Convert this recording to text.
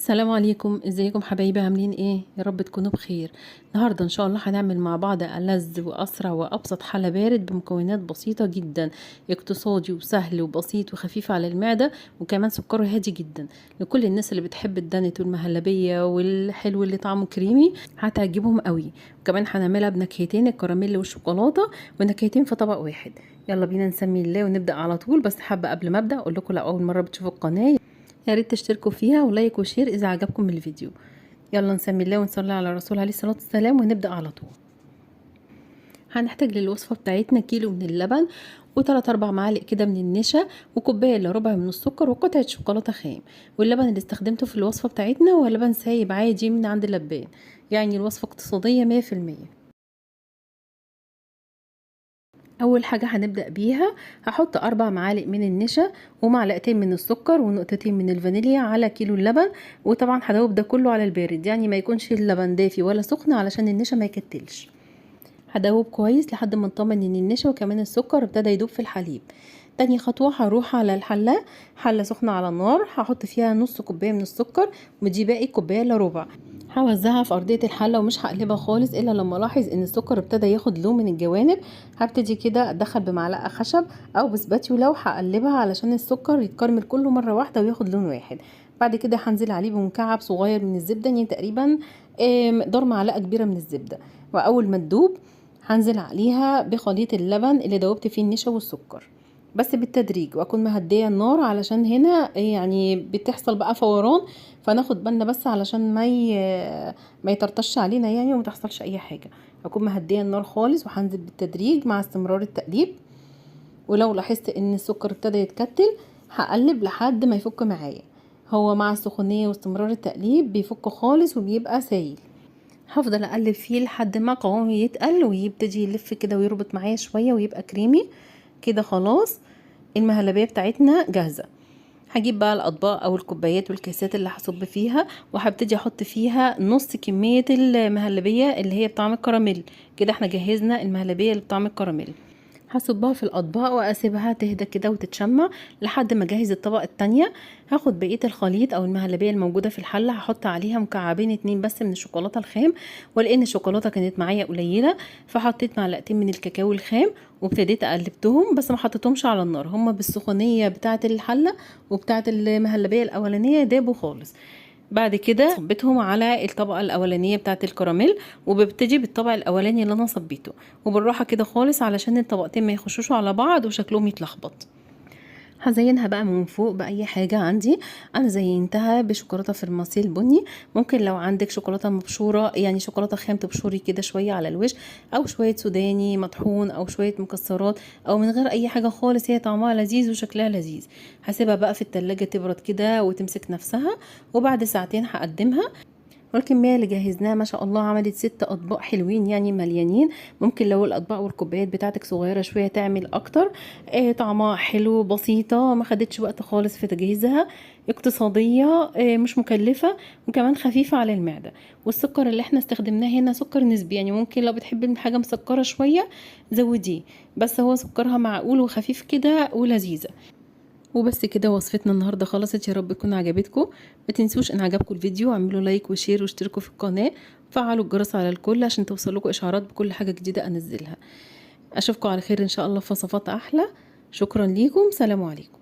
السلام عليكم، ازيكم حبايبي؟ عاملين ايه؟ يا رب تكونوا بخير. النهارده ان شاء الله هنعمل مع بعض ألذ واسرع وابسط حلا بارد بمكونات بسيطه جدا، اقتصادي وسهل وبسيط وخفيف على المعده، وكمان سكره هادي جدا لكل الناس اللي بتحب الدانت والمهلبيه والحلو اللي طعمه كريمي، هتعجبهم قوي. وكمان هنعملها بنكهتين، الكراميل والشوكولاته، ونكهتين في طبق واحد. يلا بينا نسمي الله ونبدا على طول. بس حابه قبل ما ابدا اقول لكم لو اول مره بتشوفوا القناه يا ريت تشتركوا فيها ولايك وشير اذا عجبكم الفيديو. يلا نسمي الله ونصلي على الرسول عليه الصلاه والسلام ونبدا على طول. هنحتاج للوصفه بتاعتنا كيلو من اللبن، و3 4 معالق كده من النشا، وكوبايه الا ربع من السكر، وقطعه شوكولاته خام. واللبن اللي استخدمته في الوصفه بتاعتنا هو لبن سايب عادي من عند اللبان، يعني الوصفه اقتصاديه 100%. اول حاجه هنبدا بيها هحط 4 معالق من النشا ومعلقتين من السكر ونقطتين من الفانيليا على كيلو اللبن. وطبعا هدوب ده كله على البارد، يعني ما يكونش اللبن دافي ولا سخن علشان النشا ما يكتلش. هدوب كويس لحد ما نطمن ان النشا وكمان السكر ابتدى يدوب في الحليب. تاني خطوة هروح على حلة سخنة على النار، هحط فيها نص كوباية من السكر، ودي باقي كوباية الا ربع. هوزعها في ارضية الحلة ومش هقلبها خالص الا لما الاحظ ان السكر ابتدى ياخد لون من الجوانب. هبتدي كده ادخل بمعلقة خشب او بسباتيولا وهقلبها علشان السكر يتكرمل كله مرة واحدة وياخد لون واحد. بعد كده هنزل عليه بمكعب صغير من الزبدة، يعني تقريبا مقدار معلقة كبيرة من الزبدة. واول ما تدوب هنزل عليها بخليط اللبن اللي دوبت فيه النشا والسكر، بس بالتدريج، واكون مهديه النار علشان هنا يعني بتحصل بقى فوران، فناخد بالنا بس علشان ما يطرطش علينا يعني وما تحصلش اي حاجه. اكون مهديه النار خالص وهنزل بالتدريج مع استمرار التقليب. ولو لاحظت ان السكر ابتدى يتكتل هقلب لحد ما يفك معايا. هو مع السخونيه واستمرار التقليب بيفك خالص وبيبقى سايل. هفضل اقلب فيه لحد ما قوامه يتقل ويبتدي يلف كده ويربط معايا شويه ويبقى كريمي كده. خلاص المهلبيه بتاعتنا جاهزه. هجيب بقى الاطباق او الكوبايات والكاسات اللي هصب فيها، وهبتدي احط فيها نص كميه المهلبيه اللي هي بطعم الكراميل. كده احنا جهزنا المهلبيه اللي بطعم الكراميل. هصبها في الاطباق واسيبها تهدى كده وتتشمع لحد ما اجهز الطبقه التانية. هاخد بقيه الخليط او المهلبيه الموجوده في الحله، هحط عليها مكعبين 2 بس من الشوكولاته الخام، ولان الشوكولاته كانت معايا قليله فحطيت معلقتين من الكاكاو الخام وابتديت قلبتهم، بس ما حطيتهمش على النار، هما بالسخونيه بتاعه الحله وبتاعه المهلبيه الاولانيه دابوا خالص. بعد كده صبيتهم على الطبقه الاولانيه بتاعه الكراميل، وببتدي بالطبق الاولاني اللي انا صبيته، وبالراحه كده خالص علشان الطبقتين ما يخشوش على بعض وشكلهم يتلخبط. هزينها بقى من فوق باي حاجه عندي. انا زينتها بشوكولاته فرماسيل بني، ممكن لو عندك شوكولاته مبشوره يعني شوكولاته خام تبشري كده شويه على الوش، او شويه سوداني مطحون، او شويه مكسرات، او من غير اي حاجه خالص، هي طعمها لذيذ وشكلها لذيذ. هسيبها بقى في التلاجة تبرد كده وتمسك نفسها، وبعد ساعتين هقدمها. والكمية اللي جهزناها ما شاء الله عملت 6 اطباق حلوين يعني مليانين. ممكن لو الاطباق والكوبايات بتاعتك صغيرة شوية تعمل اكتر. طعمها حلو، بسيطة، ما خدتش وقت خالص في تجهيزها، اقتصادية، مش مكلفة، وكمان خفيفة على المعدة. والسكر اللي احنا استخدمناه هنا سكر نسبي، يعني ممكن لو بتحبي الحاجة مسكرة شوية زوديه، بس هو سكرها معقول وخفيف كده ولذيذة. وبس كده وصفتنا النهارده خلصت، يا رب تكون عجبتكم. ما تنسوش ان عجبكم الفيديو اعملوا لايك وشير واشتركوا في القناه، وفعلوا الجرس على الكل عشان توصلكم اشعارات بكل حاجه جديده انزلها. اشوفكم على خير ان شاء الله في وصفات احلى. شكرا ليكم، سلام عليكم.